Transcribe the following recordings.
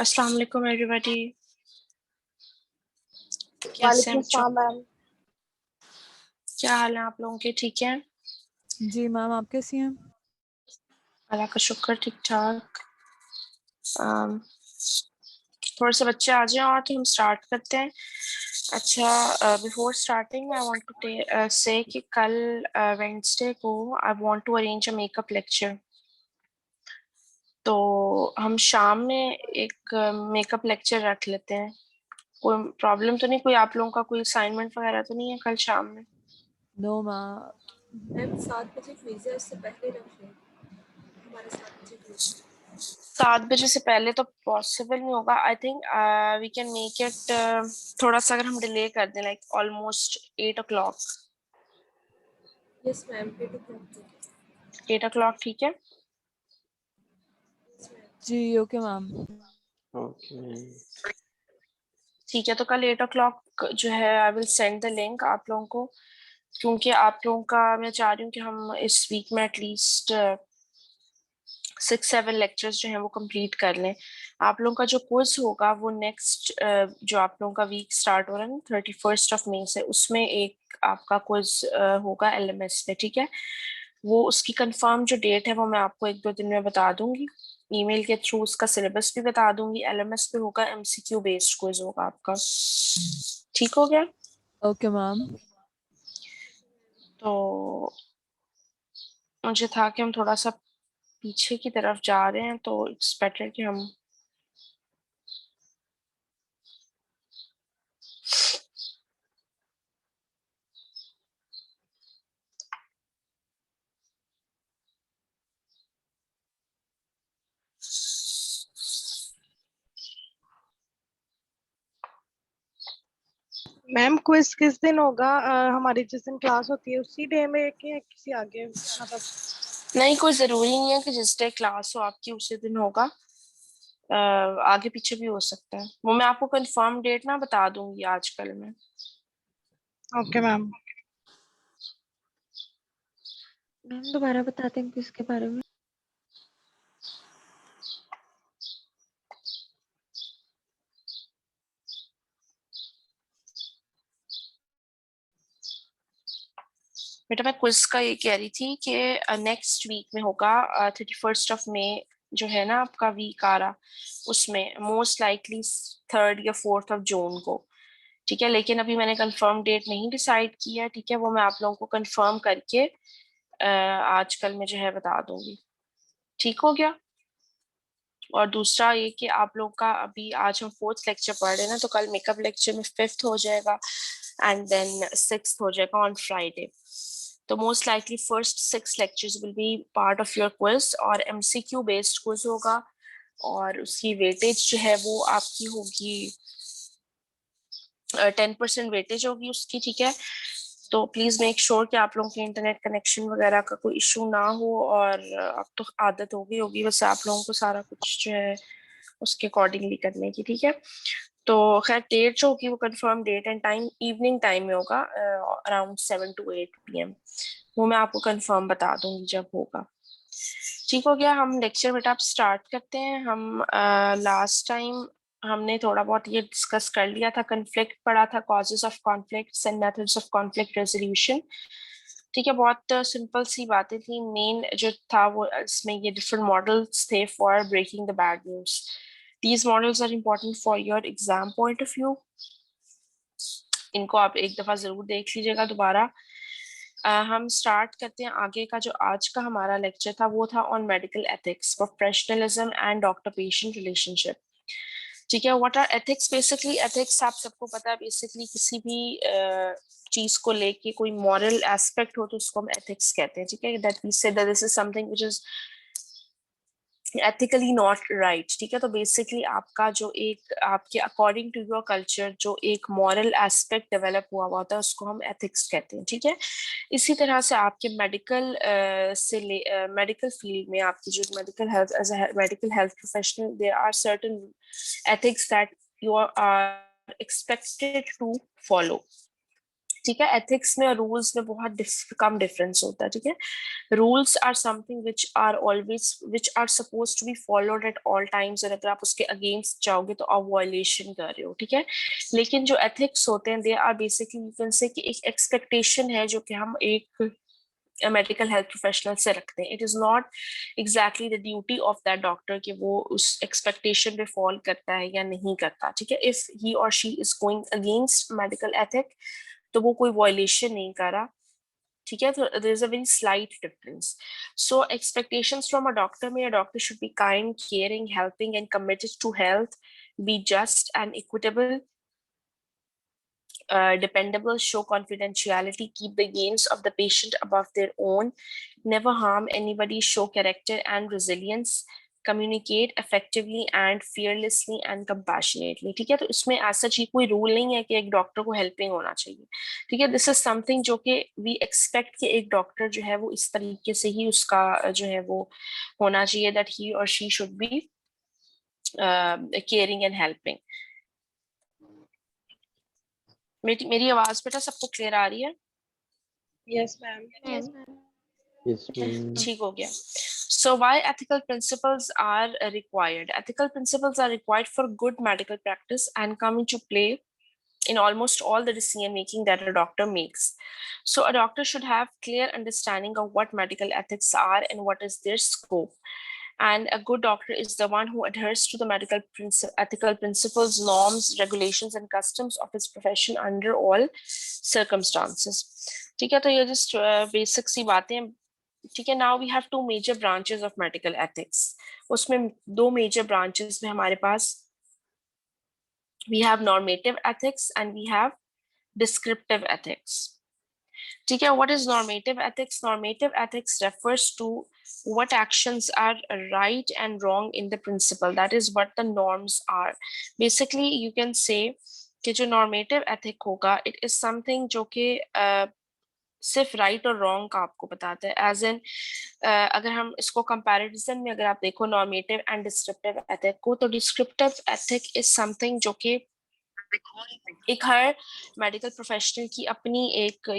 अस्सलाम वालेकुम एवरीबॉडी। कैसे वालेकुम हैं बच्चों? अस्सलाम मैम। क्या हाल है आप लोगों के? ठीक है जी मैम, आप कैसी हैं? अल्लाह का शुक्र, ठीक ठाक। थोड़े से बच्चे आ जाएं और तो हम स्टार्ट करते हैं। अच्छा, before starting I want to say कि कल वेडनेसडे को I want to arrange a makeup lecture. तो हम शाम में एक मेकअप लेक्चर रख लेते हैं। कोई प्रॉब्लम तो नहीं? कोई आप लोगों का कोई असाइनमेंट वगैरह तो नहीं है कल शाम में? नो मैम, 7 बजे क्विज है, उससे पहले रख लें। हमारे 7 बजे क्विज है। 7 बजे से पहले तो पॉसिबल नहीं होगा। I think we can make it थोड़ा सा, अगर हम डिले कर दें like almost 8 o'clock। Yes ma'am, 8 o'clock ठीक है। 8 o'clock ठीक है? जी ओके मैम। ठीक है, तो कल 8 o'clock जो है I will send the link आप लोगों को, क्योंकि आप लोगों का मैं चाह रही हूँ कि हम इस वीक में एटलीस्ट 6-7 लेक्चर्स जो हैं वो कंप्लीट कर लें। आप लोगों का जो कोर्स होगा वो नेक्स्ट जो आप लोगों का वीक स्टार्ट हो रहा है ना 31 से, उसमें एक आपका कोर्स होगा एलएमएस पे, ठीक है? वो उसकी कंफर्म जो डेट है वो मैं आपको 1-2 दिन में बता दूंगी ईमेल के थ्रू। उसका सिलेबस भी बता दूंगी। एलएमएस पे होगा, एमसीक्यू बेस्ड कोर्स होगा आपका। ठीक हो गया? Okay ma'am. तो मुझे था कि हम थोड़ा सा पीछे की तरफ जा रहे हैं, तो इट्स बेटर कि हम मैम क्विज किस दिन होगा? हमारी जिस दिन क्लास होती है उसी डे में कि किसी आगे मतलब? नहीं, कोई जरूरी नहीं है कि जिस डे क्लास हो आपकी उसी दिन होगा। आगे पीछे भी हो सकता है। वो मैं आपको कंफर्म डेट ना बता दूंगी आजकल में। Okay ma'am. मैम दोबारा बताते हैं किसके बारे में? बेटा मैं क्विज का ये कह रही थी कि नेक्स्ट वीक में होगा 31 जो है ना आपका वीक आ रहा, उसमें मोस्ट लाइकली 3rd या 4th of जून को। ठीक है, लेकिन अभी मैंने कंफर्म डेट नहीं डिसाइड की है। ठीक है, वो मैं आप लोगों को कंफर्म करके आजकल में जो है बता दूंगी। ठीक हो गया? और दूसरा ये कि आप लोग का अभी आज हम 4th लेक्चर पढ़ रहे हैं ना, तो कल मेकअप लेक्चर में 5th हो जाएगा एंड देन 6th हो जाएगा ऑन फ्राइडे। तो most likely first 6 lectures will be part of your quiz, और एमसीक्यू बेस्ड क्विज होगा, और उसकी वेटेज जो है वो आपकी होगी 10% वेटेज होगी उसकी। ठीक है, तो प्लीज मेक श्योर कि आप लोगों के इंटरनेट कनेक्शन वगैरह का कोई इशू ना हो। और अब तो आदत हो गई होगी वैसे आप लोगों को सारा कुछ जो है उसके अकॉर्डिंगली करने की, ठीक है। तो खैर डेट जो होगी वो confirm date and time evening time में होगा, अराउंड 7 to 8 PM। वो मैं आपको कंफर्म बता दूंगी जब होगा। ठीक हो गया, हम लेक्चर बेटा आप स्टार्ट करते हैं। हम लास्ट टाइम हमने थोड़ा बहुत ये डिस्कस कर लिया था, कन्फ्लिक्ट पढ़ा था, causes of conflicts and methods of conflict resolution. ठीक है, बहुत सिंपल सी बातें थी। मेन जो था वो इसमें ये डिफरेंट मॉडल्स थे for breaking the bad news. These models are important for your exam point of view. इनको आप एक दफा जरूर देख लीजिएगा दोबारा। हम स्टार्ट करते हैं आगे का। जो आज का हमारा लेक्चर था वो था on medical ethics, professionalism and doctor patient relationship. ठीक है, what are ethics? Basically ethics आप सबको पता है, बेसिकली किसी भी चीज को लेके कोई मॉरल एस्पेक्ट हो तो उसको हम एथिक्स कहते हैं। ठीक है, that we say that this is something which is ethically not right. ठीक है, तो बेसिकली आपका जो एक आपके अकॉर्डिंग टू योर कल्चर जो एक मॉरल एस्पेक्ट डेवलप हुआ होता है उसको हम एथिक्स कहते हैं। ठीक है, इसी तरह से आपके मेडिकल मेडिकल फील्ड में आपकी जो medical health as a medical health professional there are certain ethics that you are expected to follow. ठीक है, एथिक्स में और रूल्स में बहुत कम डिफरेंस होता है। ठीक है, rules are something which are always which are suppose to be followed at all times, और अगर आप उसके अगेंस्ट जाओगे तो आप वायलेशन कर रहे हो। ठीक है, लेकिन जो एथिक्स होते हैं they are basically you can say कि एक एक्सपेक्टेशन है जो कि हम एक मेडिकल हेल्थ प्रोफेशनल से रखते हैं। It is not exactly the duty of that doctor कि वो उस एक्सपेक्टेशन पे फॉल करता है या नहीं करता। ठीक है, इफ ही और she is going against medical ethic तो वो कोई वायलेशन नहीं कर रहा। ठीक है, तो there is a very slight difference. So expectations from a doctor में, a doctor should be kind, caring, helping and committed to health, be just and equitable, dependable, show confidentiality, keep the gains of the patient above their own, never harm anybody, show character and resilience, communicate effectively and fearlessly and compassionately। ठीक है, तो इसमें ऐसा चीज कोई rule नहीं है कि एक डॉक्टर को हेल्पिंग होना चाहिए। ठीक है, दिस इज समथिंग जो कि वी एक्सपेक्ट कि एक डॉक्टर जो है वो इस तरीके से ही उसका जो है वो होना चाहिए, दैट ही और she should be caring and helping. मेरी आवाज बेटा सबको क्लियर आ रही है? Yes ma'am. Yes ma'am. Yes, ma'am. ठीक हो गया। So why ethical principles are required? Ethical principles are required for good medical practice and come into play in almost all the decision making that a doctor makes. So a doctor should have clear understanding of what medical ethics are and what is their scope. And a good doctor is the one who adheres to the ethical principles, norms, regulations, and customs of his profession under all circumstances. ठीक है, तो ये just basic सी बातें। ठीक है, now we have two major branches of medical ethics. उसमें दो major branches में हमारे पास we have normative ethics and we have descriptive ethics. ठीक है, what is normative ethics? Normative ethics refers to what actions are right and wrong in the principle. That is what the norms are. Basically, you can say कि जो normative ethic होगा, it is something जो कि सिर्फ right और wrong का आपको बताता है। एज एन अगर हम इसको कंपैरिजन में अगर आप देखो नॉर्मेटिव एंड डिस्क्रिप्टिव एथिक को, तो डिस्क्रिप्टिव एथिक इज समथिंग जो कि एक हर मेडिकल प्रोफेशनल की अपनी एक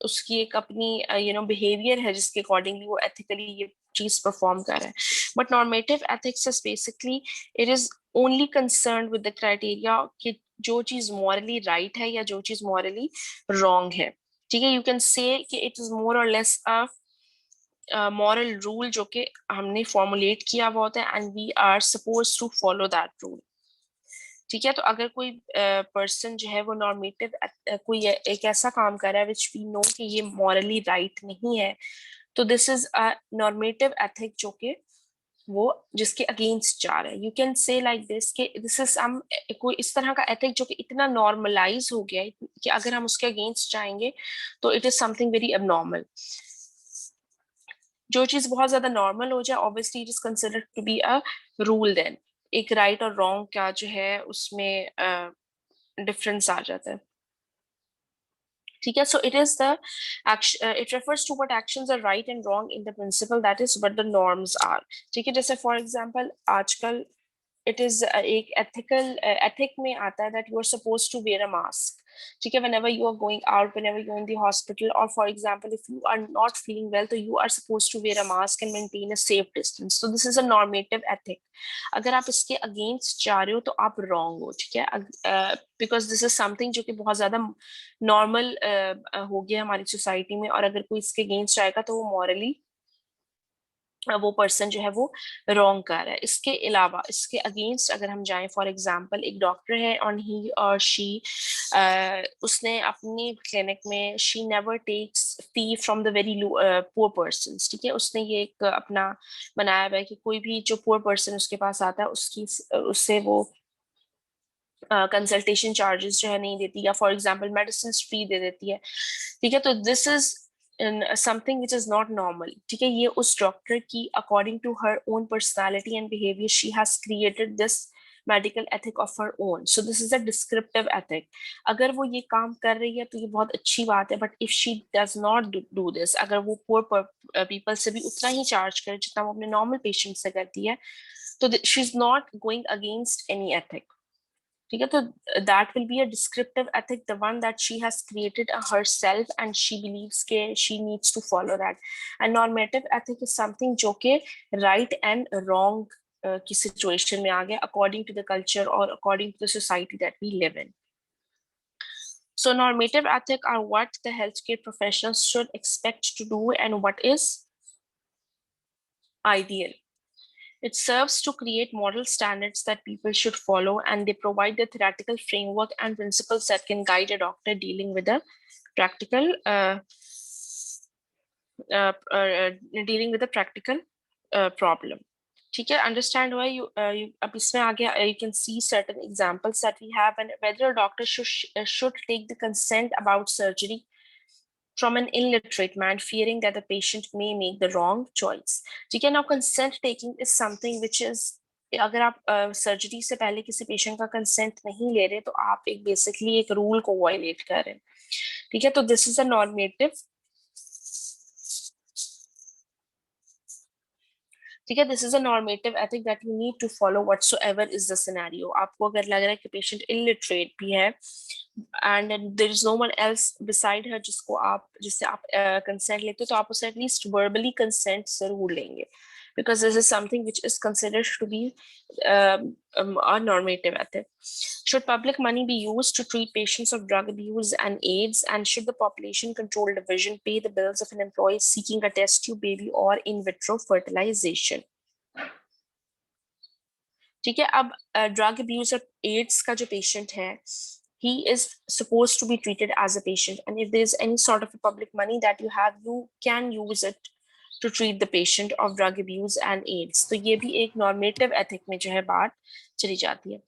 उसकी एक अपनी बिहेवियर है जिसके अकॉर्डिंगली वो एथिकली ये चीज परफॉर्म कर रहा है। But normative ethics is basically it is only concern with the criteria कि जो चीज मॉरली राइट है या जो चीज मॉरली रॉन्ग है। ठीक है, यू कैन से कि इट इज मोर और लेस अ मॉरल रूल जो कि हमने फॉर्मुलेट किया हुआ होता है and we are suppose to follow that rule. ठीक है, तो अगर कोई पर्सन जो है वो नॉर्मेटिव कोई एक ऐसा काम कर रहा है विच वी नो कि ये मॉरली राइट नहीं है, तो this is a normative ethic जो कि वो जिसके अगेंस्ट जा रहा है। यू कैन से लाइक दिस कि दिस इज कोई इस तरह का एथिक जो कि इतना नॉर्मलाइज हो गया है कि अगर हम उसके अगेंस्ट जाएंगे तो it is something very abnormal. जो चीज बहुत ज्यादा नॉर्मल हो जाए obviously it is considered to be a rule. Then एक राइट और रॉन्ग का जो है उसमें डिफरेंस आ जाता है। ठीक है. So it is the action, it refers to what actions are right and wrong in the principle, that is what the norms are. ठीक है. जैसे for example आजकल it is एक ethical ethic में आता है that you are supposed to wear a mask. ठीक है. Whenever you are going out, whenever you're in the hospital, or for example if you are not feeling well, so you are supposed to wear a mask and maintain a safe distance. So this is a normative ethic. अगर आप इसके against जा रहे हो तो आप wrong हो. ठीक है. बिकॉज दिस इज समथिंग जो कि बहुत ज्यादा नॉर्मल हो गया हमारी सोसाइटी में, और अगर कोई इसके अगेंस्ट आएगा तो वो मॉरली वो पर्सन जो है वो रॉन्ग कर रहा है. इसके अलावा इसके अगेंस्ट अगर हम जाएं, फॉर एग्जांपल एक डॉक्टर है और ही और शी उसने अपनी क्लिनिक में she never takes fee from the very poor person. ठीक है. उसने ये एक अपना बनाया हुआ है कि कोई भी जो पुअर पर्सन उसके पास आता है उससे वो कंसल्टेशन चार्जेस जो है नहीं देती, या फॉर एग्जांपल मेडिसिन फ्री दे देती है. ठीक है. तो this is something which is not normal. ठीक है. ये उस डॉक्टर की according to her own personality and behaviour she has created this medical ethic of her own. So this is a descriptive ethic. अगर वो ये काम कर रही है तो ये बहुत अच्छी बात है, but if she does not do this, अगर वो पुअर पीपल से भी उतना ही चार्ज करे जितना वो अपने नॉर्मल पेशेंट से करती है, तो she is not going against any ethic. ठीक है. तो that will be a descriptive ethic, the one that she has created herself and she believes के she needs to follow that. And normative ethic is something जो के right and wrong की situation में आ गया according to the culture or according to the society that we live in. So normative ethic are what the healthcare professionals should expect to do and what is ideal. It serves to create moral standards that people should follow, and they provide the theoretical framework and principles that can guide a doctor dealing with a practical problem. ठीक है. Understand why you अब इसमें आगे you can see certain examples that we have, and whether a doctor should take the consent about surgery from an illiterate man, fearing that the patient may make the wrong choice. ठीक है. Now consent taking is something which is, अगर आप surgery से पहले किसी patient का consent नहीं ले रहे तो आप एक बेसिकली एक रूल को वायलेट कर रहे हैं. ठीक है. तो दिस इज अ नॉर्मेटिव. ठीक है. This is a normative ethic that you need to follow whatsoever is the scenario. आपको अगर लग रहा है कि पेशेंट इलिटरेट भी है and there is no one else beside her जिससे आप consent लेते हो, तो आप उसे at least verbally consent जरूर लेंगे, because this is something which is considered to be a normative ethic. Should public money be used to treat patients of drug abuse and AIDS, and should the population control division pay the bills of an employee seeking a test tube baby or in vitro fertilization? ठीक है. अब drug abuse और ads का जो patient है, he is supposed to be treated as a patient, and if there is any sort of a public money that you have, you can use it to treat the patient of drug abuse and AIDS. तो ये भी एक normative ethic में जो है बात चली जाती है.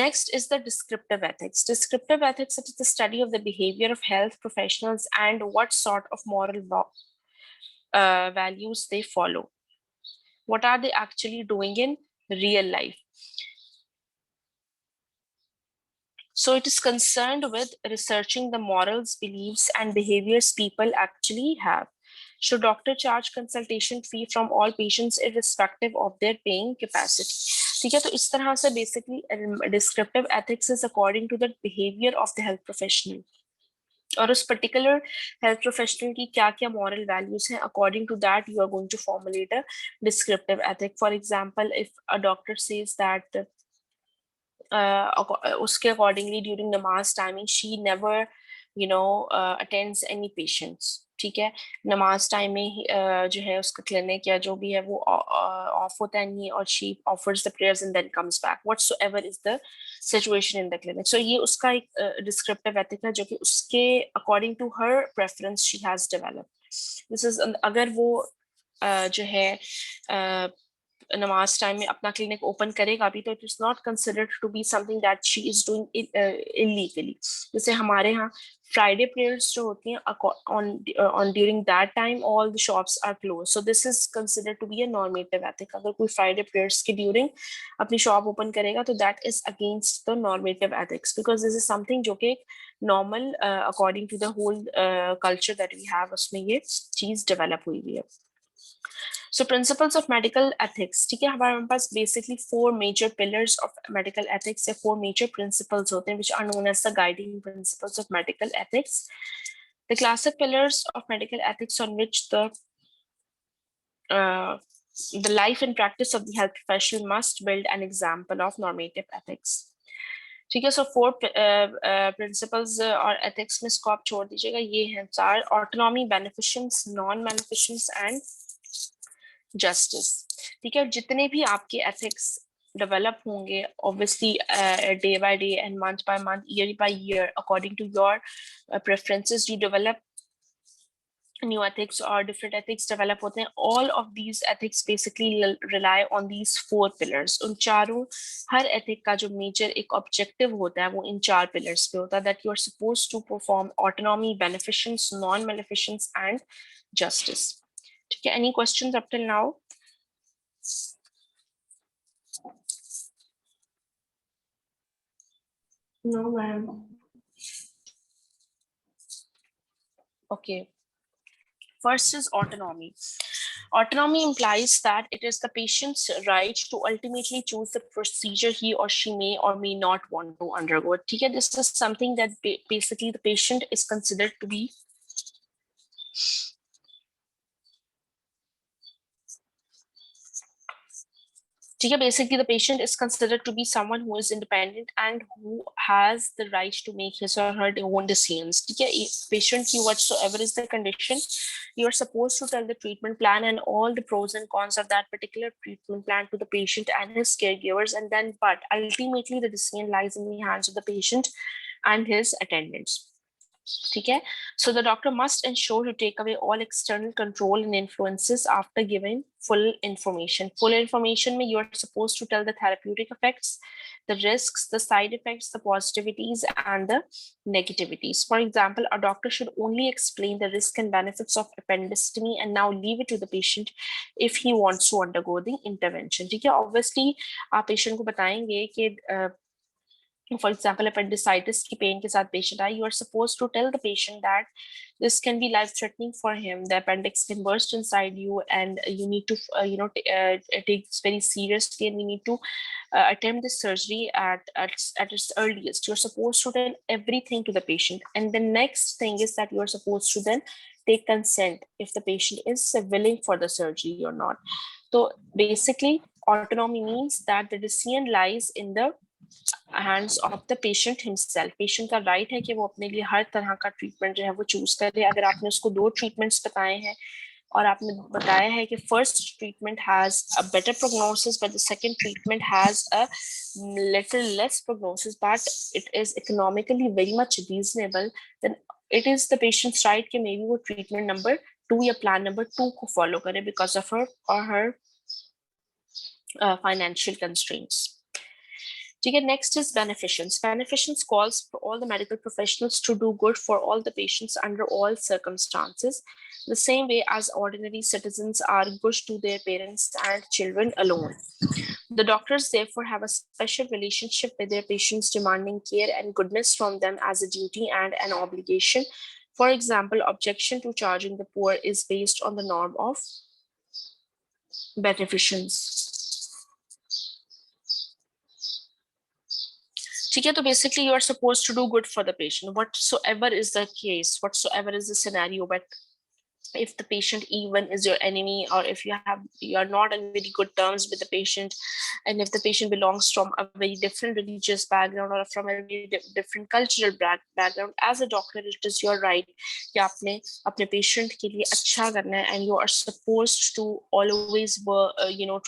Next is the descriptive ethics. Descriptive ethics is the study of the behavior of health professionals and what sort of moral values they follow. What are they actually doing in real life? So it is concerned with researching the morals, beliefs, and behaviors people actually have. Should doctor charge consultation fee from all patients irrespective of their paying capacity? ठीक है. तो इस तरह से basically descriptive ethics is according to the behavior of the health professional, और उस particular health professional की क्या क्या moral values हैं, according to that you are going to formulate a descriptive ethic. For example, if a doctor says that उसके accordingly during the mass timing she never attends any patients. ठीक है. नमाज time में जो है उसका clinic या जो भी है वो ऑफ होता है नहीं, और she offers the prayers and then comes back whatsoever is the situation in the clinic. So ये उसका एक descriptive ethic है जो कि उसके according to her preference she has developed. This is अगर वो जो है नमाज टाइम में अपना क्लिनिक ओपन करेगा भी तो it is not considered to be something that she is doing illegally. जैसे हमारे यहाँ फ्राइडे प्रेयर्स जो होती हैं on during that time all the shops are closed, so this is considered to be a normative ethic। अगर कोई Friday prayers के during अपनी शॉप ओपन करेगा तो that is against the normative ethics, because this is something जो कि normal according to the whole culture that we have, उसमें ये चीज डेवलप हुई हुई है। So principles of medical ethics, ठीक है, हमारे पास basically 4 major pillars of medical ethics या 4 major principles होते हैं which are known as the guiding principles of medical ethics. The classic pillars of medical ethics on which the life and practice of the health professional must build an example of normative ethics. ठीक है, so 4 principles और ethics में scope छोड़ दीजिएगा, ये हैं 4: autonomy, beneficence, non beneficence and justice. ठीक है, जितने भी आपके एथिक्स डेवलप होंगे obviously day by day and month by month, year by year, according to your preferences you develop new ethics or different ethics develop होते हैं। all of these ethics basically rely on these 4 pillars। उन चारों, हर ethic का जो major एक objective होता है वो इन 4 pillars पे होता है, that you are supposed to perform autonomy, beneficence, non-beneficence and justice। ठीक है, any questions up till now? No ma'am। okay, first is autonomy। Autonomy implies that it is the patient's right to ultimately choose the procedure he or she may or may not want to undergo। ठीक है, this is something that basically the patient is considered to be ठीक है, basically the patient is considered to be someone who is independent and who has the right to make his or her own decisions। ठीक है, patient की whatsoever is the condition, you are supposed to tell the treatment plan and all the pros and cons of that particular treatment plan to the patient and his caregivers, and then but ultimately the decision lies in the hands of the patient and his attendants। ठीक है, so the doctor must ensure to take away all external control and influences after giving full information। full information में you are supposed to tell the therapeutic effects, the risks, the side effects, the positivities and the negativities। for example, a doctor should only explain the risks and benefits of appendectomy and now leave it to the patient if he wants to undergo the intervention। ठीक है, obviously आप patient को बताएंगे कि for example appendicitis की pain के साथ patient आए, you are supposed to tell the patient that this can be life threatening for him, the appendix can burst inside you and you need to take this very seriously and we need to attempt this surgery at its earliest। you're supposed to tell everything to the patient, and the next thing is that you're supposed to then take consent if the patient is willing for the surgery or not। so basically autonomy means that the decision lies in the hands of the patient himself। patient का right है कि वो अपने लिए हर तरह का treatment जो है वो choose करे। अगर आपने उसको 2 treatments बताए हैं और आपने बताया है कि first treatment has a better prognosis but the second treatment has a little less prognosis but it is economically very much reasonable, then it is the patient's right कि maybe वो treatment number 2 या plan number 2 को follow करे because of her or her financial constraints। ठीक है, next is beneficence। beneficence calls for all the medical professionals to do good for all the patients under all circumstances, the same way as ordinary citizens are good to their parents and children alone। the doctors therefore have a special relationship with their patients, demanding care and goodness from them as a duty and an obligation। for example, objection to charging the poor is based on the norm of beneficence। ठीक है, तो basically you are supposed to do good for the patient whatsoever is the case, whatsoever is the scenario। but if the patient even is your enemy or if you are not on very good terms with the patient and if the patient belongs from a very different religious background or from a very different cultural background, as a doctor it is your right कि आपने अपने patient के लिए अच्छा करना है and you are supposed to always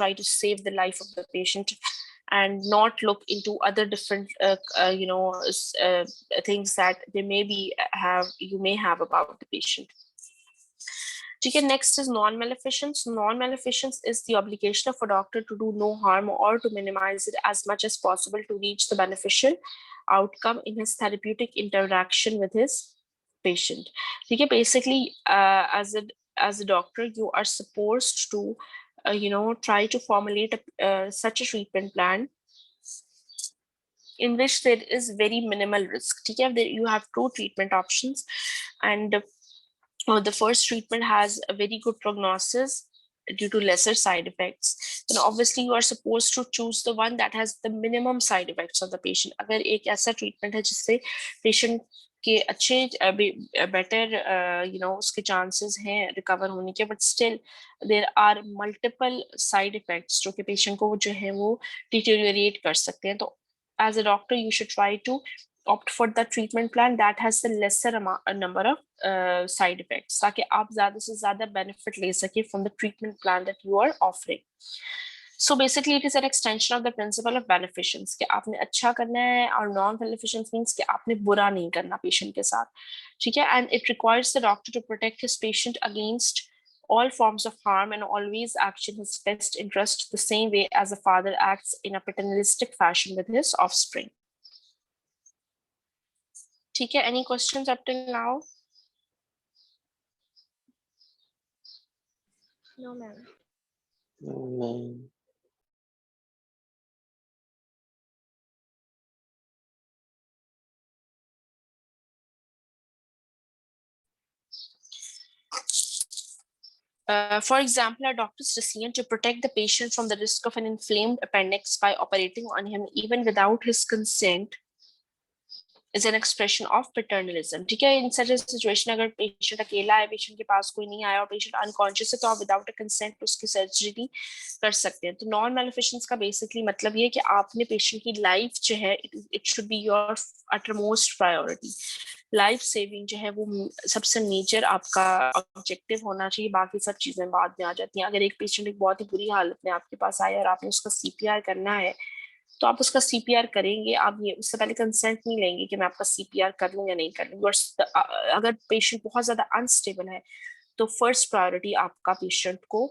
try to save the life of the patient and not look into other different things that they you may have about the patient। ठीक है, next is non-maleficence. Non-maleficence is the obligation of a doctor to do no harm or to minimize it as much as possible to reach the beneficial outcome in his therapeutic interaction with his patient. ठीक है, basically as a doctor you are supposed to try to formulate such a treatment plan in which there is very minimal risk. ठीक है, you have two treatment options, and the first treatment has a very good prognosis due to lesser side effects, then obviously you are supposed to choose the one that has the minimum side effects of the patient. अगर एक ऐसा treatment है जिससे patient के अच्छे better उसके chances हैं recover होने के, but still there are multiple side effects जो कि patient को जो है वो deteriorate कर सकते हैं. तो as a doctor you should try to opt for the treatment plan that has the lesser number of side effects, ताकि आप ज़्यादा से ज़्यादा benefit ले सके from the treatment plan that you are offering. So basically it is an extension of the principle of beneficence कि आपने अच्छा करना है, और non-beneficence means कि आपने बुरा नहीं करना patient के साथ. ठीक है, and it requires the doctor to protect his patient against all forms of harm and always act in his best interest the same way as a father acts in a paternalistic fashion with his offspring. ठीक है, any questions up till now? No, ma'am. नहीं. For example, a doctor's decision to protect the patient from the risk of an inflamed appendix by operating on him even without his consent is an expression of paternalism. ठीक है, in such a situation अगर patient अकेला है, patient के पास कोई नहीं आया और patient unconscious है, तो आप without a consent उसकी surgery कर सकते हैं. तो non maleficence का basically मतलब ये है कि आपने patient की life जो है it should be your uttermost priority. Life saving जो है वो सबसे मेजर आपका ऑब्जेक्टिव होना चाहिए, बाकी सब चीजें बाद में आ जाती हैं. अगर एक पेशेंट एक बहुत ही बुरी हालत में आपके पास आया और आपने उसका सीपीआर करना है, तो आप उसका सीपीआर करेंगे. आप ये उससे पहले कंसेंट नहीं लेंगे कि मैं आपका सीपीआर कर लूं या नहीं कर लूं. अगर पेशेंट बहुत ज्यादा अनस्टेबल है तो फर्स्ट प्रायोरिटी आपका पेशेंट को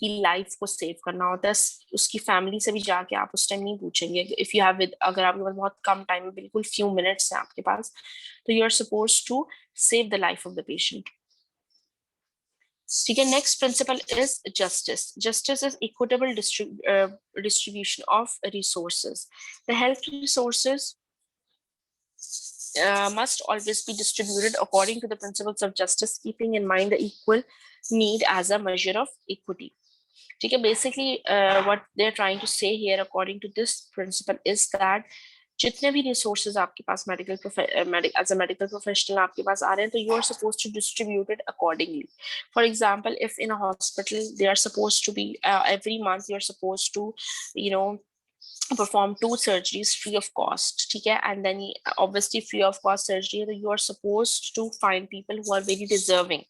की लाइफ को सेव करना होता है. उसकी फैमिली से भी जाके आप उस टाइम नहीं पूछेंगे. इफ यू हैव अगर आपके पास बहुत कम टाइम है, बिल्कुल फ्यू मिनट्स हैं आपके पास, तो you are supposed to save the life of the patient. ठीक है, next principle is justice. Justice is equitable distribution of resources. The health resources must always be distributed according to the principles of justice, keeping in mind the equal need as a measure of equity. ठीक है, basically what they're trying to say here according to this principle is that जितने भी resources आपके पास as a medical professional आपके पास आ रहे हैं, तो you are supposed to distribute it accordingly. For example, if in a hospital they are supposed to be every month you are supposed to perform 2 surgeries free of cost, ठीक है, and then obviously free of cost surgery, so you are supposed to find people who are very deserving.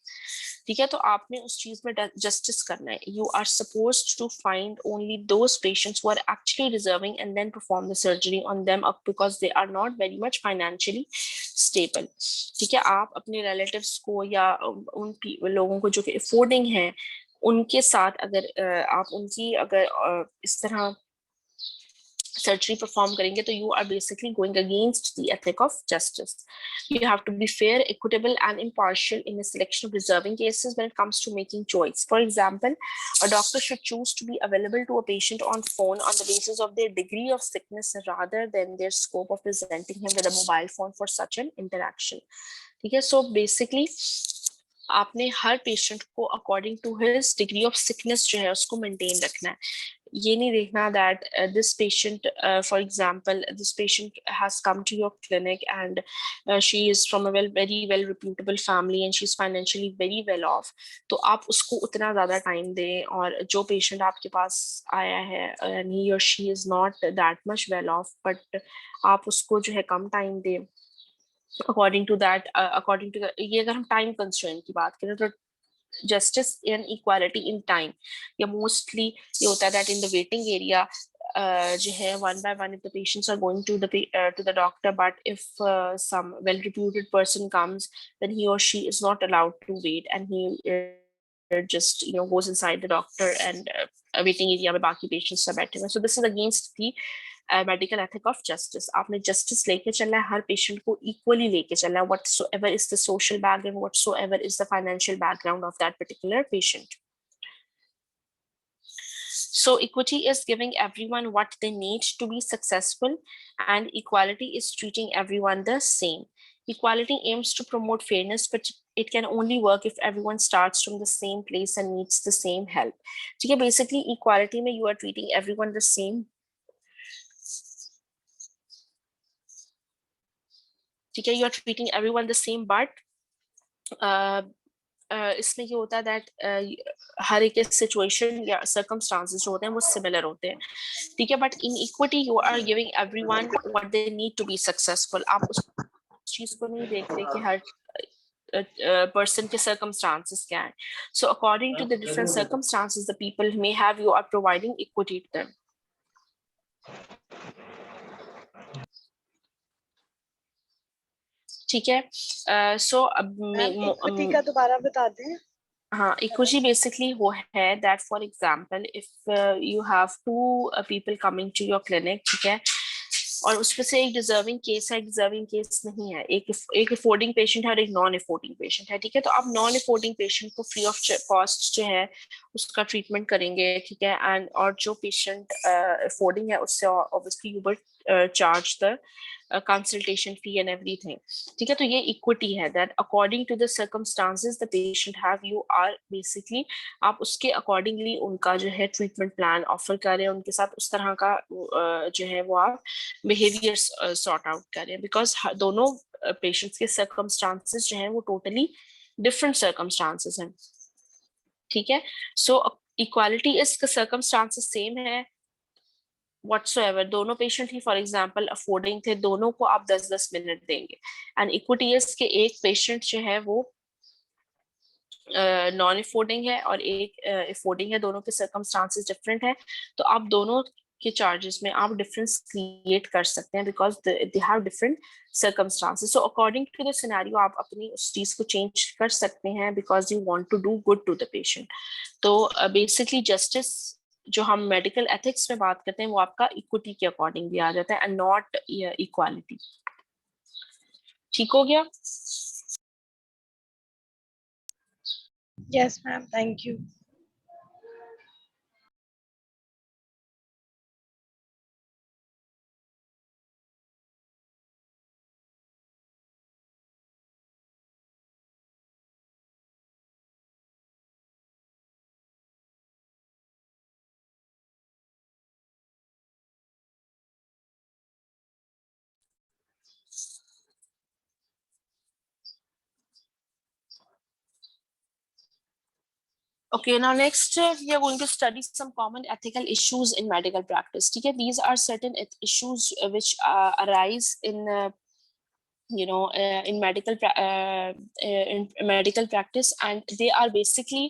ठीक है, तो आपने उस चीज में justice करना है. You are supposed to find only those patients who are actually deserving and then perform the surgery on them because they are not very much financially stable. ठीक है, आप अपने relatives को या उन लोगों को जो कि affording है उनके साथ अगर आप उनकी अगर इस तरह surgery perform करेंगे, तो you are basically going against the ethic of justice. You have to be fair, equitable and impartial in the selection of deserving cases when it comes to making choice. For example, a doctor should choose to be available to a patient on phone on the basis of their degree of sickness rather than their scope of presenting him with a mobile phone for such an interaction. ठीक है, so basically आपने हर patient को according to his degree of sickness जो है उसको maintain रखना है. ये नहीं देखना that this patient for example this patient has come to your clinic and she is from a very well reputable family and she's financially very well off, तो आप उसको उतना ज़्यादा टाइम दें. और जो पेशेंट आपके पास आया है and he or she is not that much well off but आप उसको जो है कम टाइम दें according to that according to ये अगर हम टाइम कंस्ट्रेंट की बात करें तो justice and equality in time, या mostly ये होता है that in the waiting area जो है one by one if the patients are going to the doctor, but if some well reputed person comes, then he or she is not allowed to wait, and he just goes inside the doctor and waiting area में बाकी patients सब बैठे हुए. So this is against the medical ethic of justice. आपने justice लेके चलना है, हर patient को equally लेके चलना है, whatsoever is the social background, whatsoever is the financial background of that particular patient. So equity is giving everyone what they need to be successful, and equality is treating everyone the same. Equality aims to promote fairness, but it can only work if everyone starts from the same place and needs the same help. ठीक है, basically equality में you are treating everyone the same. ठीक है, you are treating everyone the same, but इसमें ये होता है that हर एक सिचुएशन या सर्कमस्टांसेस जो होते हैं वो सिमिलर होते हैं. ठीक है, but in equity you are giving everyone what they need to be successful. आप उस चीज को नहीं देख रहे कि हर person के circumstances क्या है. So according to the different circumstances the people may have, you are providing equity to them. ठीक है, so इक्विटी का दोबारा बता दें. हाँ, equity basically वो है that for example if you have two people coming to your clinic, ठीक है, और उसमें से एक डिजर्विंग केस है, एक डिजर्विंग केस नहीं है, एक अफोर्डिंग पेशेंट है और एक नॉन अफोर्डिंग पेशेंट है. ठीक है, तो आप नॉन अफोर्डिंग पेशेंट को फ्री ऑफ कॉस्ट जो है उसका ट्रीटमेंट करेंगे. ठीक है, एंड और जो पेशेंट अफोर्डिंग है उससे obviously you will charge the consultation fee and everything. ठीक है, तो ये equity है that according to the circumstances the patient have, you are basically आप उसके accordingly उनका जो है treatment plan offer कर रहे हैं, उनके साथ उस तरह का जो है वो आप behavior sort out कर रहे हैं, because दोनों patients के circumstances जो हैं वो totally different circumstances हैं. ठीक है, so equality is the circumstances same है whatsoever. दोनों patient he for example affording थे, दोनों को आप 10-10 मिनट देंगे. एंड इक्विटी इज के एक पेशेंट जो है वो नॉन अफोर्डिंग है और एक अफोर्डिंग है, दोनों के सर्कमस्टांसेस डिफरेंट है, तो आप दोनों के चार्जेस में आप डिफरेंस क्रिएट कर सकते हैं because they have different circumstances. So according to the scenario आप अपनी उस चीज को चेंज कर सकते हैं because you want to do good to the patient. तो बेसिकली जस्टिस जो हम मेडिकल एथिक्स में बात करते हैं वो आपका इक्विटी के अकॉर्डिंग भी आ जाता है एंड नॉट इक्वालिटी. ठीक हो गया? Yes ma'am, thank you. Okay, now next we are going to study some common ethical issues in medical practice. Okay, these are certain issues which arise in in medical practice, and they are basically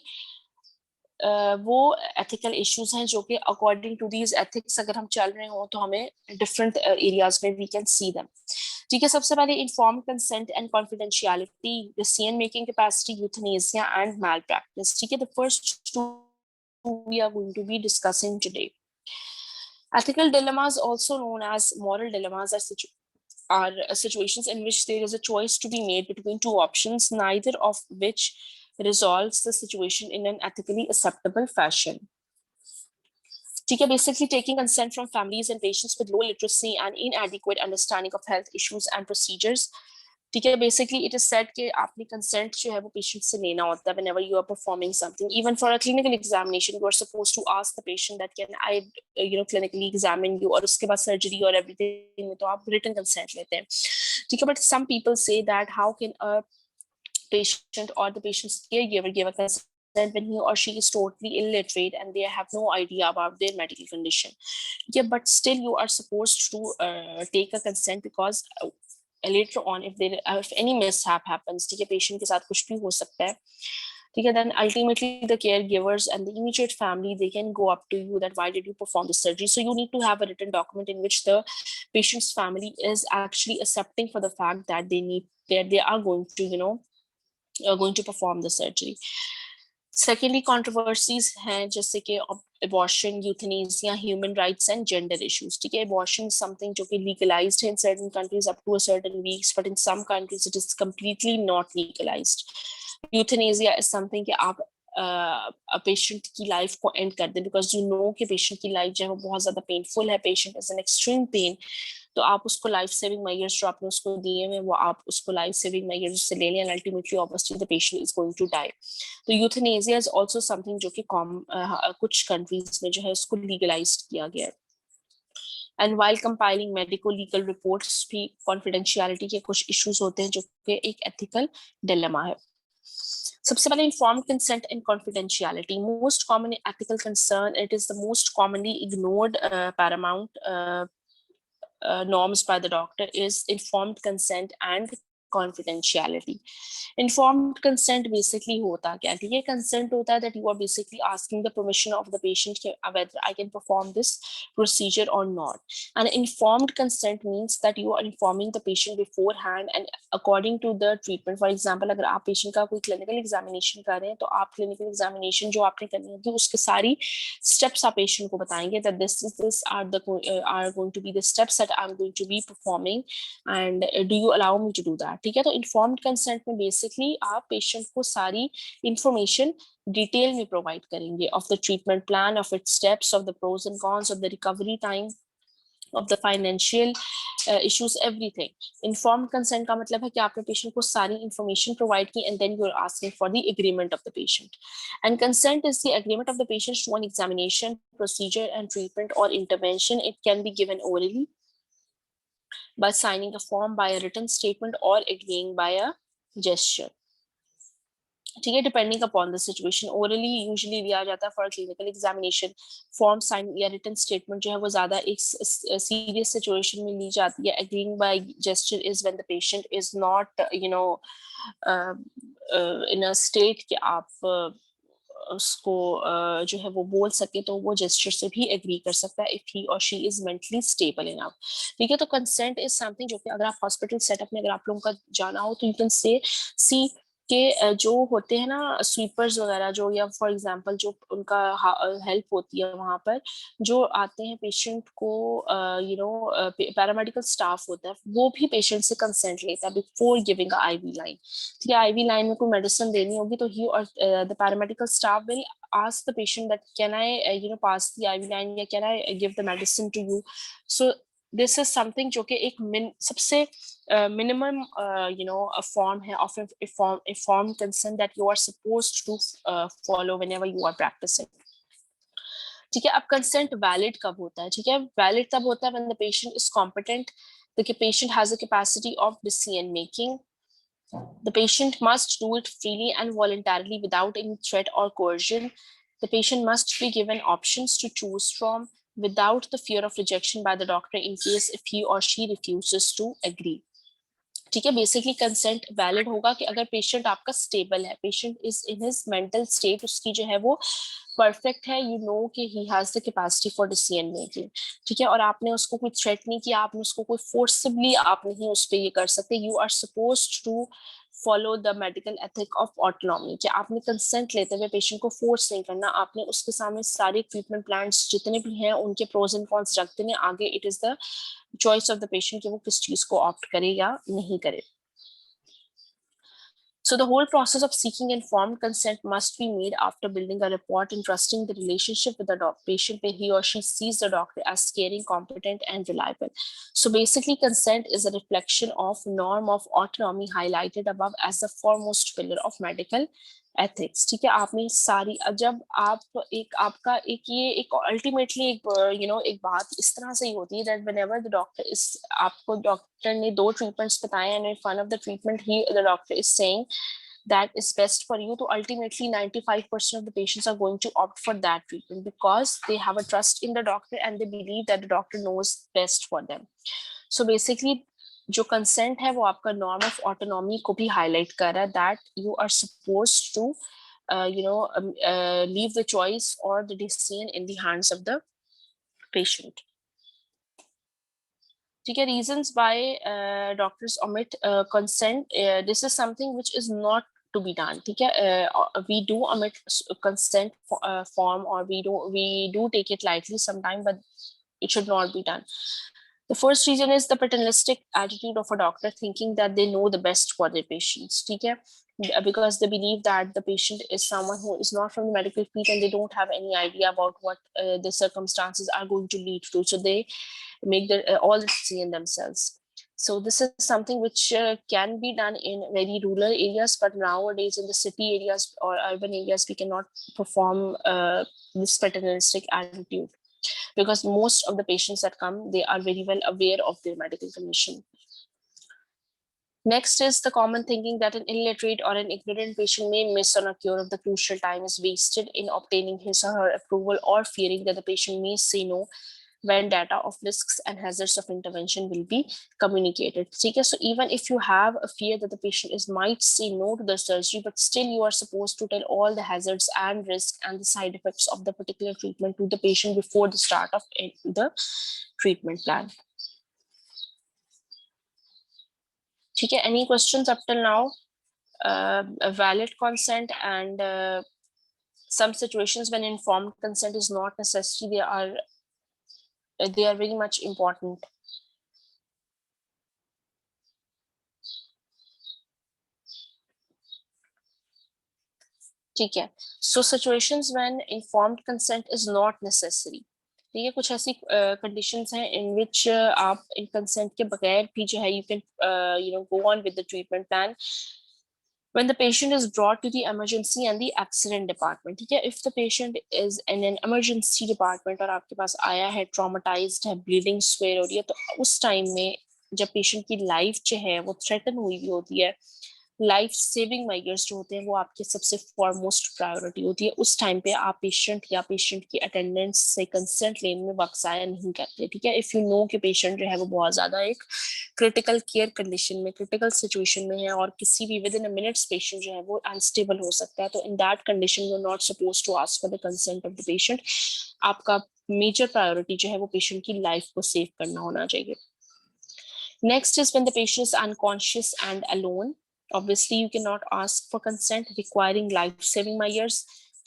वो ethical issues हैं जो कि according to these ethics अगर हम चल रहे हो तो हमें different areas में we can see them. ठीक है, सबसे पहले informed consent and confidentiality, decision making capacity, euthanasia and malpractice. ठीक है, the first two we are going to be discussing today. Ethical dilemmas, also known as moral dilemmas, are situations in which there is a choice to be made between two options, neither of which resolves the situation in an ethically acceptable fashion. ठीक है, basically taking consent from families and patients with low literacy and inadequate understanding of health issues and procedures. ठीक है, basically it is said कि आपने consent जो है वो patient से लेना होता है whenever you are performing something. Even for a clinical examination, you are supposed to ask the patient that can I clinically examine you, और उसके बाद surgery और everything तो आप written consent लेते हैं. ठीक है, but some people say that how can a patient or the patient's caregiver give a consent when he or she is totally illiterate and they have no idea about their medical condition. Yeah, but still you are supposed to take a consent because later on if any mishap happens, ठीक है, patient के साथ कुछ भी हो सकता है, ठीक है, then ultimately the caregivers and the immediate family, they can go up to you that why did you perform the surgery. So you need to have a written document in which the patient's family is actually accepting for the fact that they are going to, you know, going to perform the surgery. Secondly, controversies हैं जैसे कि abortion, euthanasia, human rights and gender issues. ठीक है, abortion is something जो कि legalized है in certain countries up to a certain weeks, but in some countries it is completely not legalized. Euthanasia is something कि आप patient की life को end कर दें, बिकॉज यू नो कि पेशेंट की लाइफ जो है वो बहुत ज्यादा पेनफुल है, patient is an extreme pain, तो आप उसको लाइफ सेविंग मेजर्स जो आपने उसको दिए हैं वो आप उसको लाइफ सेविंग मेजर्स से ले लें, and ultimately obviously the patient is going to die. तो यूथनेसिया इज आल्सो समथिंग जो कि कुछ कंट्रीज में जो है उसको लीगलाइज किया गया है. And while compiling medico legal reports भी कॉन्फिडेंशियलिटी के कुछ इश्यूज होते हैं जो कि एक एथिकल डिलेमा है. सबसे पहले informed consent and confidentiality. Most common ethical concern, it is the most commonly ignored paramount norms by the doctor, is informed consent and confidentiality. Informed consent basically होता क्या है? ठीक है, consent होता है that you are basically asking the permission of the patient whether I can perform this procedure or not. And informed consent means that you are informing the patient beforehand and according to the treatment. For example, अगर आप patient का कोई clinical examination कर रहे हैं तो आप clinical examination जो आपने करनी होगी उसके सारी steps आप patient को बताएंगे that this are going to be the steps that I'm going to be performing and do you allow me to do that. ठीक है, तो informed consent में basically आप patient को सारी information डिटेल में प्रोवाइड करेंगे of the treatment plan, of its steps, of the pros and cons, of the recovery time, of the financial issues, everything. Informed consent का मतलब है कि आपने patient को सारी information provide की and then you're asking for the agreement of the patient. And consent is the agreement of the patient to an examination, procedure and treatment or intervention. It can be given orally by signing a form, by a written statement or agreeing by a gesture. ठीक है, depending upon the situation. Orally usually दिया जाता है for clinical examination. Form sign या written statement जो है वो ज्यादा एक सीरियस सिचुएशन में ली जाती है. Agreeing by gesture is when the patient is not you know in a state कि आप उसको जो है वो बोल सके, तो वो जेस्चर से भी एग्री कर सकता है इफ ही और she is mentally stable enough. ठीक है, तो कंसेंट इज समथिंग जो कि अगर आप हॉस्पिटल सेटअप में अगर आप लोगों का जाना हो तो यू कैन से सी के जो होते हैं ना स्वीपर्स वगैरह जो, या फॉर एग्जांपल जो उनका हेल्प होती है वहां पर जो आते हैं पेशेंट को यू नो पैरामेडिकल स्टाफ होता है, वो भी पेशेंट से कंसेंट लेता है before giving a IV line. ठीक है, आईवी लाइन में कोई मेडिसिन देनी होगी तो ही और the paramedical staff will ask the patient that can I you know pass the IV line या can I give the medicine to you. So this is something जो कि एक सबसे minimum you know a form है of informed consent that you are supposed to follow whenever you are practicing. ठीक है, अब consent valid कब होता है? ठीक है, valid तब होता है when the patient is competent, the patient has a capacity of decision making. The patient must do it freely and voluntarily without any threat or coercion. The patient must be given options to choose from without the fear of rejection by the doctor in case if he or she refuses to agree. ठीक है, basically consent valid होगा कि अगर patient आपका stable है, patient is in his mental state, उसकी जो है वो परफेक्ट है, यू नो कि he has the capacity for decision making. ठीक है, और आपने उसको कोई थ्रेट नहीं किया, आपने उसको कोई फोर्सबली आप नहीं उस पर ये कर सकते. You are supposed to follow the medical ethic of autonomy कि आपने कंसेंट लेते हुए पेशेंट को फोर्स नहीं करना, आपने उसके सामने सारे ट्रीटमेंट प्लान्स जितने भी हैं उनके प्रोज एंड कॉन्स रख देने. आगे it is the choice of the patient कि वो किस चीज को ऑप्ट करे या नहीं करे. So the whole process of seeking informed consent must be made after building a rapport and trusting the relationship with the patient where he or she sees the doctor as caring, competent and reliable. So basically consent is a reflection of norm of autonomy highlighted above as the foremost pillar of medical ethics. ठीक है, आपने सारी जब आप एक आपका एक ये एक अल्टीमेटली एक यू नो एक बात इस तरह से ही होती है that whenever the doctor is, आपको डॉक्टर ने 2 ट्रीटमेंट्स बताए and in front of the treatment he the doctor is saying that is best for you, so ultimately 95% of the patients are going to opt for that treatment because they have a trust in the doctor and they believe that the doctor knows best for them. So basically जो consent है वो आपका norm of autonomy को भी highlight कर रहा है that you are supposed to leave the choice or the decision in the hands of the patient. ठीक है, reasons why doctors omit consent, this is something which is not to be done. ठीक है, we do omit consent form, or we do take it lightly sometime, but it should not be done. The first reason is the paternalistic attitude of a doctor, thinking that they know the best for their patients. ठीक है, because they believe that the patient is someone who is not from the medical field and they don't have any idea about what the circumstances are going to lead to. So they make all the decision themselves. So this is something which can be done in very rural areas, but nowadays in the city areas or urban areas, we cannot perform this paternalistic attitude, because most of the patients that come, they are very well aware of their medical condition. Next is the common thinking that an illiterate or an ignorant patient may miss on a cure if the crucial time is wasted in obtaining his or her approval, or fearing that the patient may say no when data of risks and hazards of intervention will be communicated. Okay, so even if you have a fear that the patient might say no to the surgery, but still you are supposed to tell all the hazards and risks and the side effects of the particular treatment to the patient before the start of the treatment plan. Okay, any questions up till now? A valid consent and some situations when informed consent is not necessary, they are very much important. ठीक है, so situations when informed consent is not necessary. ठीक है, कुछ ऐसी conditions हैं in which आप consent के बगैर भी जो है you can go on with the treatment plan. When the patient is brought to the emergency and the accident department, ठीक है, if the patient is in an emergency department और आपके पास आया है, traumatized है, bleeding swear हो रही है, तो उस टाइम में जब पेशेंट की लाइफ जो है वो थ्रेटन हुई भी होती है, लाइफ सेविंग मेजर्स जो होते हैं वो आपके सबसे फॉरमोस्ट प्रायोरिटी होती है, उस टाइम पे आप पेशेंट या पेशेंट की अटेंडेंस से कंसेंट लेने में वक्त ज़ाया नहीं करते. ठीक है, इफ यू नो कि पेशेंट जो है वो बहुत ज़्यादा एक क्रिटिकल केयर कंडीशन में, क्रिटिकल सिचुएशन में है और किसी भी within a minutes patient जो है वो अनस्टेबल हो सकता है, तो in that condition you are not suppose to ask for the consent of the patient. आपका मेजर प्रायोरिटी जो है वो पेशेंट की लाइफ को सेव करना होना चाहिए. Next is when the patient is unconscious and alone. Obviously, you cannot ask for consent requiring life-saving measures,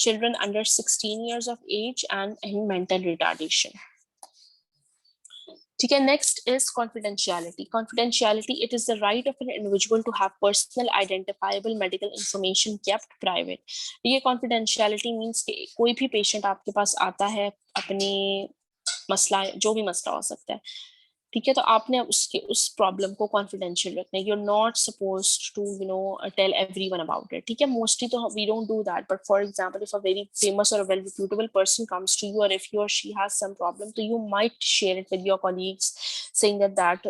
children under 16 years of age, and any mental retardation. Okay, next is confidentiality. Confidentiality, it is the right of an individual to have personal identifiable medical information kept private. ये confidentiality means कि कोई भी patient आपके पास आता है अपनी मसला, जो भी मसला हो सकता है, ठीक है, तो आपने उसके उस प्रॉब्लम को कॉन्फिडेंशियल रखना है. You are not supposed to tell everyone about it. ठीक है, मोस्टली तो we don't do that, but for example if a very famous or well reputable person comes to you और if you or she has some problem, तो you might share it with your colleagues saying that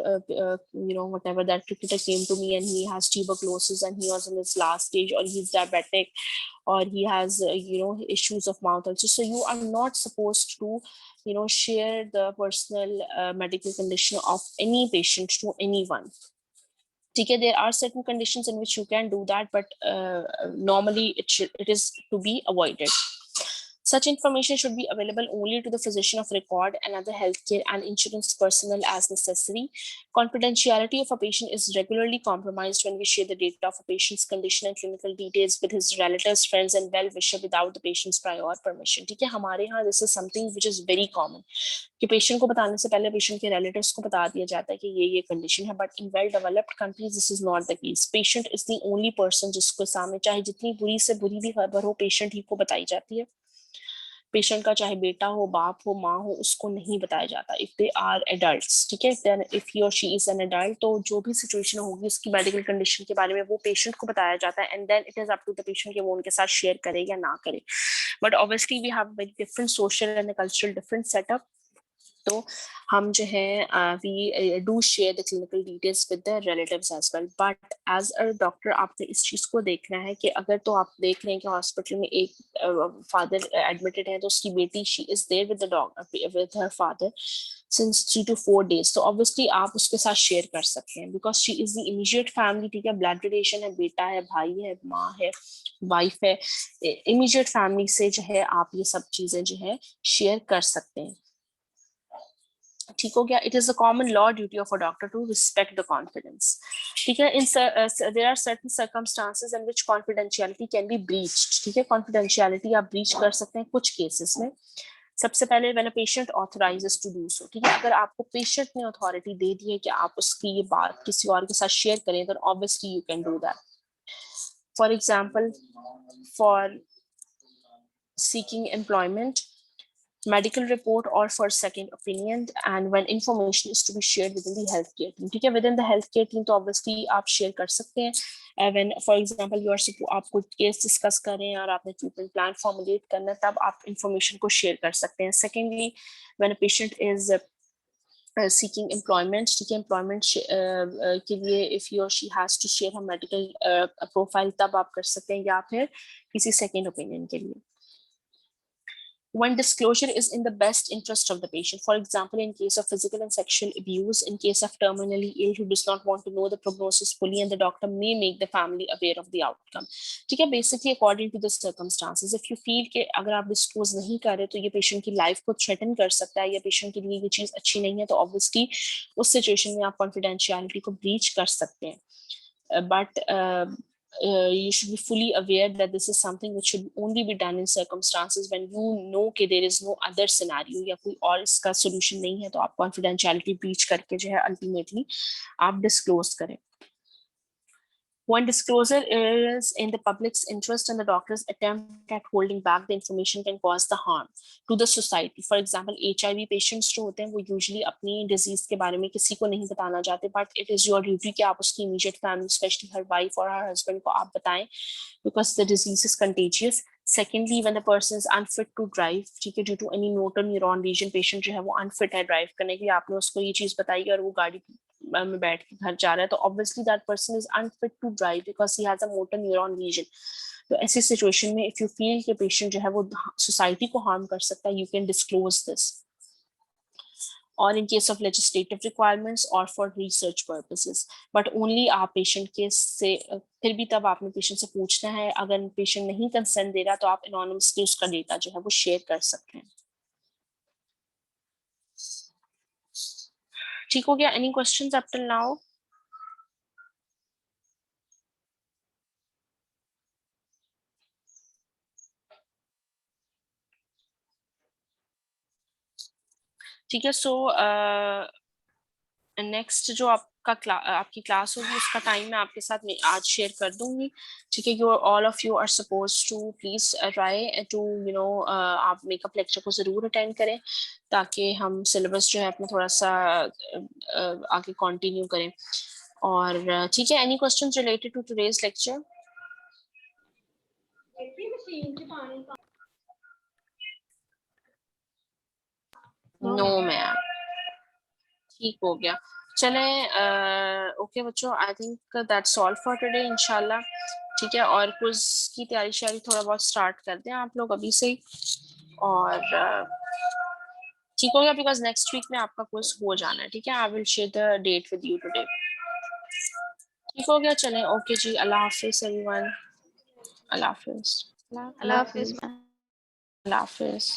whatever, that cricketer came to me and he has tuberculosis and he was in his last stage, or he's diabetic, or he has issues of mouth ulcers. So you are not supposed to share the personal medical condition of any patient to anyone. Okay, there are certain conditions in which you can do that, but normally it is to be avoided. Such information should be available only to the physician of record and other healthcare and insurance personnel as necessary. Confidentiality of a patient is regularly compromised when we share the data of a patient's condition and clinical details with his relatives, friends, and well-wisher without the patient's prior permission. ठीक है, हमारे यहाँ this is something which is very common. कि patient को बताने से पहले patient के रिलेटिव्स को बता दिया जाता है कि ये कंडीशन है, but in well developed countries this is not the case. Patient is the only person जिसको सामने चाहे जितनी बुरी से बुरी भी खबर हो, पेशेंट ही को बताई जाती है. पेशेंट का चाहे बेटा हो, बाप हो, माँ हो, उसको नहीं बताया जाता इफ दे आर एडल्ट्स. ठीक है, इफ ही और शी इज एन एडल्ट, तो जो भी सिचुएशन होगी उसकी मेडिकल कंडीशन के बारे में वो पेशेंट को बताया जाता है, and then it is up to the patient कि वो उनके साथ शेयर करे या ना करे. But obviously we have very different social and cultural different setup. तो हम जो है we do share the clinical details with the relatives as well, but as a doctor आपने इस चीज को देखना है कि अगर तो आप देख रहे हैं कि हॉस्पिटल में एक फादर एडमिटेड है तो उसकी बेटी she is there with the dog with her father since 3 to 4 days, तो ऑब्वियसली आप उसके साथ शेयर कर सकते हैं because she is the immediate family, ठीक है, ब्लड रिलेशन है, बेटा है, भाई है, माँ है, वाइफ है, इमीडिएट फैमिली से जो है आप ये सब चीजें जो है शेयर कर सकते हैं। ठीक हो गया। It is a common law duty of a doctor to respect the confidence, ठीक है। In there are certain circumstances in which confidentiality can be breached, ठीक है, कॉन्फिडेंशियलिटी आप ब्रीच कर सकते हैं कुछ केसेस में। सबसे पहले when a patient authorises to do so, ठीक है, अगर आपको पेशेंट ने अथॉरिटी दे दी है कि आप उसकी ये बात किसी और के साथ शेयर करें, तो obviously you can do that. For example, for seeking employment, medical report, or for second opinion, and when information is to be shared within the healthcare team, ठीक है, within the healthcare team तो obviously आप share कर सकते हैं। when for example you are आप कोई case discuss कर रहे हैं और आपने ट्रीटमेंट प्लान फॉर्मुलेट करना है, तब आप इंफॉर्मेशन को शेयर कर सकते हैं। Secondly, when a patient is seeking employment, ठीक है, employment के लिए if he or she has to share her medical profile, तब आप कर सकते हैं, या फिर किसी second opinion के लिए। When disclosure is in the best interest of the patient, for example, in case of physical and sexual abuse, in case of terminally ill who does not want to know the prognosis fully, and the doctor may make the family aware of the outcome, ठीक है, basically according to the circumstances, if you feel कि अगर आप disclose नहीं कर रहे तो ये patient की life को threaten कर सकता है या patient के लिए ये चीज अच्छी नहीं है, तो obviously उस situation में आप confidentiality को breach कर सकते हैं। But you should be fully aware that this is something which should only be done in circumstances when you know कि there is no other scenario या कोई और इसका solution नहीं है, तो आप confidentiality breach करके जो है ultimately आप disclose करें। When disclosure is in the public's interest and the doctor's attempt at holding back the information can cause the harm to the society. For example, HIV patients जो होते हैं वो usually अपनी disease के बारे में किसी को नहीं बताना चाहते, but it is your duty कि आप उसकी immediate family, especially her wife or her husband को आप बताएं because the disease is contagious. Secondly, when the person is unfit to drive, ठीक है, due to any motor neuron lesion, patient जो है वो unfit है drive करने के लिए, आपने उसको ये चीज बताई और वो गाड़ी में बैठ के घर जा रहा है, तो obviously that person is unfit to drive because he has a motor neuron lesion. तो ऐसी सिचुएशन में if you feel कि पेशेंट जो है वो सोसाइटी को हार्म कर सकता है, you can disclose this. Or in case of legislative requirements or for research purposes, but only आप पेशेंट के से फिर भी तब आपने पेशेंट से पूछना है, अगर पेशेंट नहीं कंसर्न दे रहा तो आप एनोनिमसली उसका डेटा जो है वो शेयर कर सकते हैं। ठीक हो गया? Any questions up till now? ठीक है, सो नेक्स्ट जो आपकी क्लास होगी उसका टाइम मैं आपके साथ आज शेयर कर दूंगी, ठीक है। You all of you are suppose to please try to आप मेकअप लेक्चर को जरूर अटेंड करें ताकि हम सिलेबस जो है अपना थोड़ा सा आगे कंटिन्यू करें। और ठीक है, any questions related to today's lecture? No ma'am, ठीक हो गया। चले ओके बच्चों, I think that's all for today इंशाल्लाह, ठीक है। और क्विज की तैयारी शायरी थोड़ा बहुत स्टार्ट कर दें आप लोग अभी से ही, और ठीक हो गया बिकॉज नेक्स्ट वीक में आपका क्विज हो जाना है, ठीक है। I will share the date with you today, ठीक हो गया। चलें, ओके जी, अल्लाह हाफिज एवरीवन, अल्लाह हाफिज, अल्लाह हाफिज मैम। अल्लाह हाफिज।